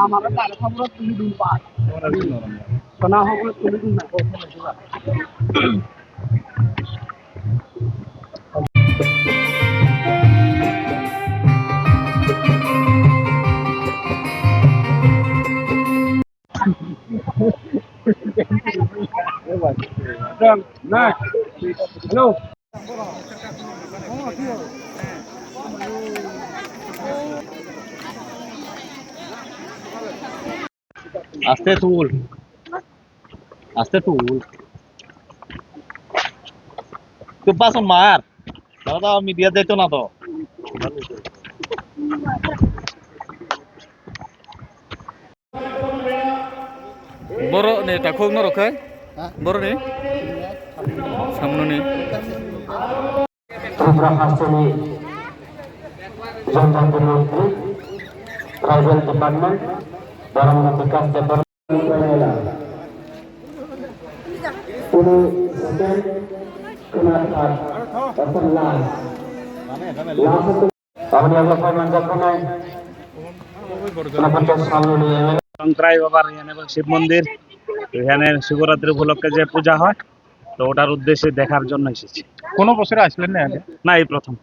আমার তার খবর তুলি দিন পার সোনা খবর তুলি দিন না না হ্যালো আস্তে তুল আস্তে তুল তুই পাশন মার দাদা মিডিয়া যাইতো না তো বড় নে তাকো না রখাই বড় নে সামনে নে ত্রিপুরা হাসপাতালে জনজাতি মন্ত্রী ট্রাইবাল ডিপার্টমেন্ট বরং বিকাশ ডিপার্টমেন্ট পুরো স্টেট কুনার অসল্লাহ আপনি আগে ফরমান করতে সংক্রাই বাবার এখানে শিব মন্দির এখানে শিবরাত্রি উপলক্ষে যে পূজা হয় তো ওটার উদ্দেশ্যে দেখার জন্য এসেছি কোনো বছরে আসলেন না না এই প্রথম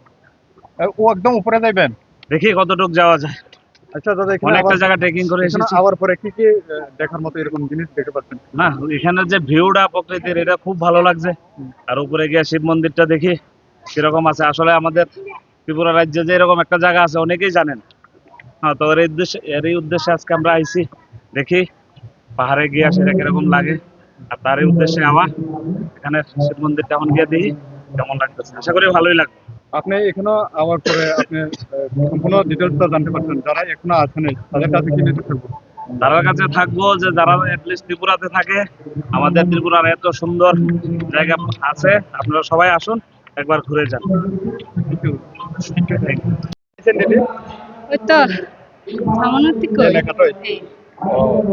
ও একদম উপরে যাইবেন দেখি কতটুকু যাওয়া যায় আচ্ছা দাদা এখানে অনেকটা জায়গা ট্রেকিং করে এসেছি আবার পরে কি কি দেখার মতো এরকম জিনিস দেখতে পাচ্ছেন না এখানে যে ভিউটা প্রকৃতির এটা খুব ভালো লাগছে আর উপরে গিয়ে শিব মন্দিরটা দেখি কিরকম আছে আসলে আমাদের ত্রিপুরা রাজ্যে যে এরকম একটা জায়গা আছে অনেকেই জানেন হ্যাঁ তো এরই উদ্দেশ্যে আজকে আমরা আইছি দেখি পাহাড়ে গিয়ে সেটা কিরকম লাগে আর তারই উদ্দেশ্যে আমার এখানে শিব মন্দিরটা এখন গিয়ে দেখি কেমন লাগতেছে আশা করি ভালোই লাগবে আপনি এখনো আবার পরে আপনি সম্পূর্ণ ডিটেলসটা জানতে পারছেন যারা এখনো আছেন তাদের কাছে কি নিতে থাকবো তার কাছে থাকবো যে যারা অ্যাটলিস্ট ত্রিপুরাতে থাকে আমাদের ত্রিপুরার এত সুন্দর জায়গা আছে আপনারা সবাই আসুন একবার ঘুরে যান ওই তো সামনের দিকে এলাকাটাই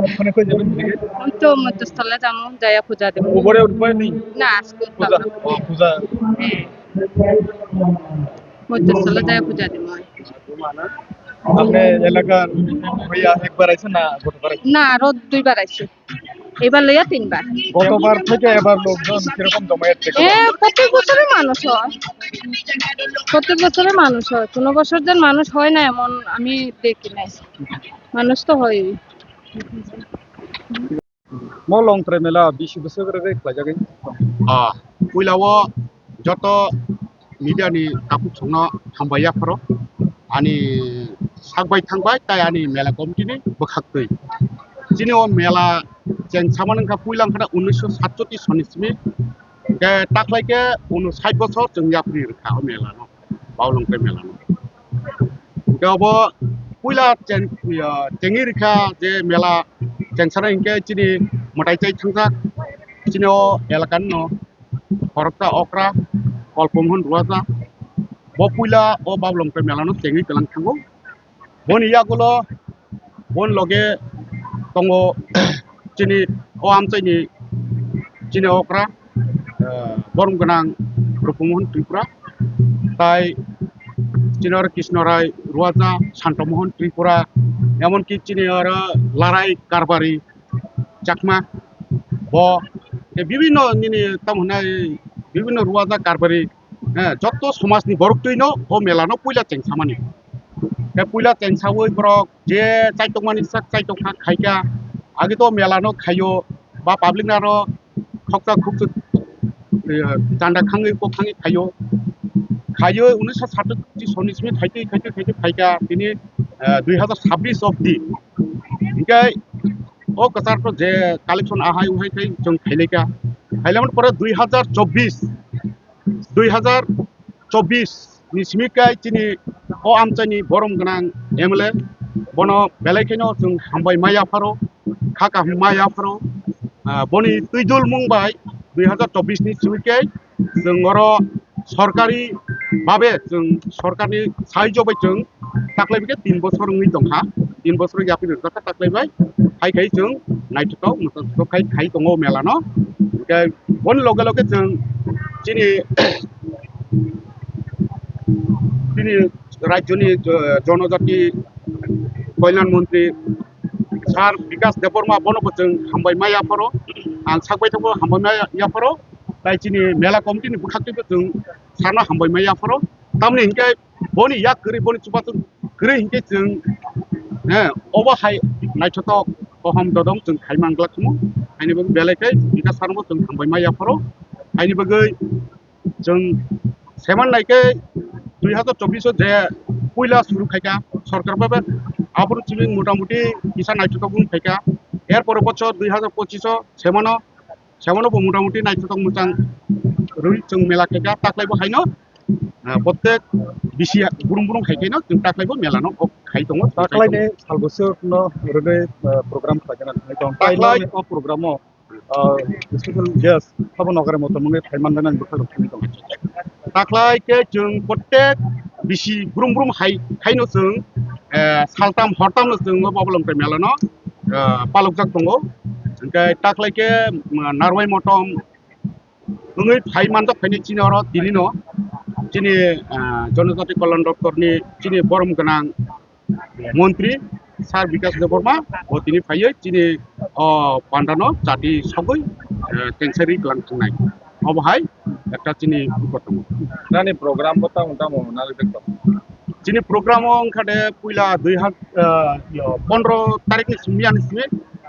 ওখানে কই যাবেন ওই তো মধ্যস্থলে যাবো যাইয়া পূজা দেবো উপরে উঠবে নেই না আজকে পূজা পূজা মধ্যস্থলে যাইয়া পূজা দেবো আপনি এলাকার হইয়া একবার আইছেন না গতবার না আরো দুইবার আইছি এবার লইয়া তিনবার গতবার থেকে এবার লোকজন কিরকম জমায়েত দেখে প্রত্যেক বছরে মানুষ হয় প্রত্যেক বছরে মানুষ হয় কোনো বছর যেন মানুষ হয় না এমন আমি দেখি নাই মানুষ তো হয় mo long tre mela bishi bese gore re kla jagai puilawo joto media ni kapuk songno thambaya pharo ani sakbai thangbai tai ani mela committee ni bokhaktoi jini o mela jeng samanang ka puilang khana 1967 sonismi ke taklai ke 59 bochor jeng yapri rkha o mela no baulong tre mela no gabo puila jengi rkha je mela jengsara ingke jini motai chai thangja jini o elakan no Horta okra kolpomhon ruaza bo puila o bablong pe melano jengi telang thango bon iyagulo bon loge tongo jini o amchaini jini okra borum ganang rupomhon tripura tai jinor Krishnorai ruaza Santomohon Tripura এমন কি চিনি আর লড়াই কারবারি চাকমা ব বিভিন্ন তামহনা বিভিন্ন রুয়াজা কারবারি যত সমাজনি বরকতৈন ও মেলানো পয়লা চেংসামানি পয়লা চেংসাওই বরক যে চাইতকমানি সাক চাইতকা খাইকা আগে তো মেলানো খাইও বা পাবলিক নারো খকটা খুব চান্দা খাঙ্গি কো খাঙ্গি খাইও খাইও 1967 সনিসমি খাইতে খাইতে খাইতে খাইকা তিনি 2026 অবধি ইনকাই ও কাছার তো যে কালেকশন আহাই উহাই খাই जों খাইলেকা খাইলামন পরে 2024 নিসমিকাই তিনি ও আমচানি বরম গনাং এমএলএ বনো বেলাইখানো जों হামবাই মায়া ফারো খাকা মায়া ফারো বনি তুইজুল মুংবাই 2024 নিসমিকাই जों অর সরকারি ভাবে जों সরকারনি সাহায্যবাই जों তাকলাইবিকে 3 বছর ngui dongha 3 বছর ইয়াপি রকা তাকলাইবাই খাই খাই जों नायथाव मथो खाई खाई दङ मेलानो बन लगे लगे जों दिनै রাজ্যनि जनजाति कल्याण मन्त्रि सार विकास देबबर्मा बनोबो जों हामबायमा याफोराव आं सागबाय थाबो हामबायमा याफोराव ताई चिनि मेला कमिटिनि बुखाक्तिबो जों सारना हामबायमा याफोराव तामनि हिंके बनि या गरि बनि चुबातु गरि हिंके जों अबाहाय नायथथाव कहम ददम जों खायमांग्ला खमु आइनिबो बेलायखाय विकास सारनबो जों हामबायमा याफोराव आइनिबो जों सेमान नायके 2024 जे पयला शुरू खायका सरकार बाबा आबुर चिबिं मोटामुटी किसा नायथथाव बुं खायका एरपर बছর 2025 सेमानो मोटामुटी नायथथाव मोजां रुइ जों मेला खायका ताक्लायबो हायनो प्रत्येक बिसिया बुरुं खायखायनो जों ताक्लायबो मेलानो खाय दङ दाख्लैनि सालबोसोरनो ओरैनो प्रग्राम खालामनानै थांनाय दं दाख्लै प्रग्रामाव स्पेशल गेस्ट साबो नगरे मथमने थाइमानदानानै बोखारनानै दं ताक्लाय के जों प्रत्येक बिसि बुरुं हाय खायनो जों सालताम हरतामनो जों बाबलंफ्राय मेलानो पालकजाक दङ ओमफ्राय ताक्लाय के नारवाय मटम नङै थाइमानजाक फायनि चिनर दिलिनो चिनि जनजाति कल्याण दप्तरनि चिनि बरम गोनां मन्त्रि सार विकास देबबर्मा दिनै फायो चिनि पान्डानो जाति सबै टेंसारि ग्लांथांनाय अबहाय একটা চিনি করতাম दानि प्रग्राम बता उनता मो ना देखो চিনি প্রোগ্রাম ওখানে পয়লা 2015 তারিখनि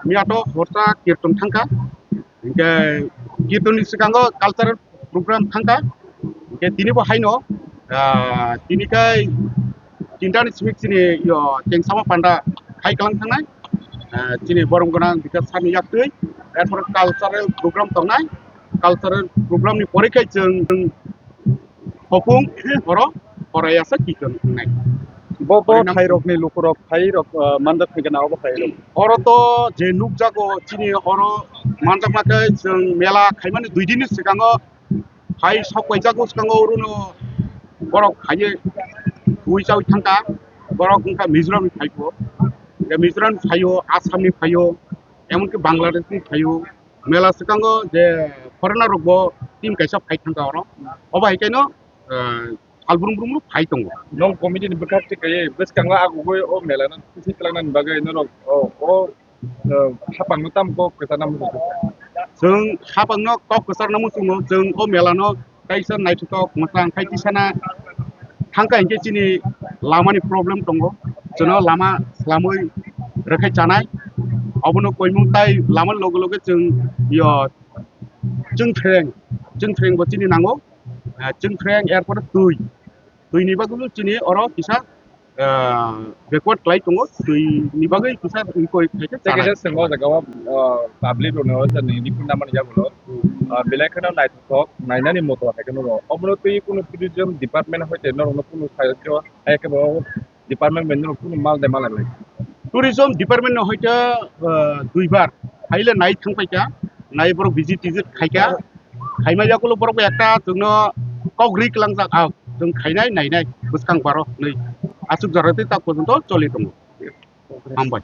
मियाथ' हरता कीर्तन थांखा इनके कीर्तननि सिगाङाव कालचारेल प्रग्राम थांखा इनके दिनैबो हायनो दिनैखाय तिनटानि सिमिक चिनि टेंसामा पान्डा खाय खालाम थांनाय चिनि बरम गोनां बिकास सारनि याक्तै एरपर कालचारेल प्रग्राम थांनाय कालचारेल प्रग्रामनि परेखाय जों हपुं बर' फरायासो कीर्तन थांनाय बबो थाइरकनि लुकुरक थाइरक मानदा फैगोन आवबो थाइरक अरत जे नुक जागो चिनि अर मानजामाखै जों मेला खायमाने 2 दिननि सिगाङाव हाय सावकाय जागो सिगाङाव रुनो बरक खायो उइसाव थांका बरक उनका मिजोरामनि फाययो मिजोरामनि फाययो आसामनि फाययो एमनकि बांलादेशनि फाययो मेला सिगाङाव जे फरेनार रगबो टीम कैसा फाइट थांका अर अबा हिकायनो आलब्रुम फाइ दङ नं कमिटिनि बुखाक्ति खायो बेसकांगा आगुबो ओ मेलाना खुसि खालामनानै बागै नरो ओ हापांनो तामको खोथानाम जों हाबांनो कक कसारनामु सुङो जों ओ मेलानो काइसा नायथथाव मोजां खायतिसाना थांका हिंके चिनि लामानि प्रब्लेम दङ जोंनो लामा स्लामै रखाय जानाय अबनो कयमुं ताइ लामा लगे लगे जों यो जों ट्रेन बचिनि नांगौ जों ट्रेन एयरपोर्ट दुइनि बागै चिनि अर किसा बेकवर्ड क्लाइट दङ दुइनि बागै किसा इनकोय खायते सेकेन्ड सिंगल जागाव पाब्लिक नो जनि निपुना माने जागलो बिलायखना नायथक नायनानि मतो थायखनो रो अबनो तुइ कुनु टुरिजम डिपार्टमेन्ट होते नरो कुनु सायज एकेबो डिपार्टमेन्ट बेनो कुनु माल दे मालाय टुरिजम डिपार्टमेन्ट होते दुइबार फाइले नाय थांफायका नाय बर भिजिट खायका खायमायाखौल बरबो एकटा जोंनो कग्रि क्लांजाक आव जों खायनाय नायनाय बुसखां बार नै आसुक जरते ता पर्यन्त चलि दङ हामबाय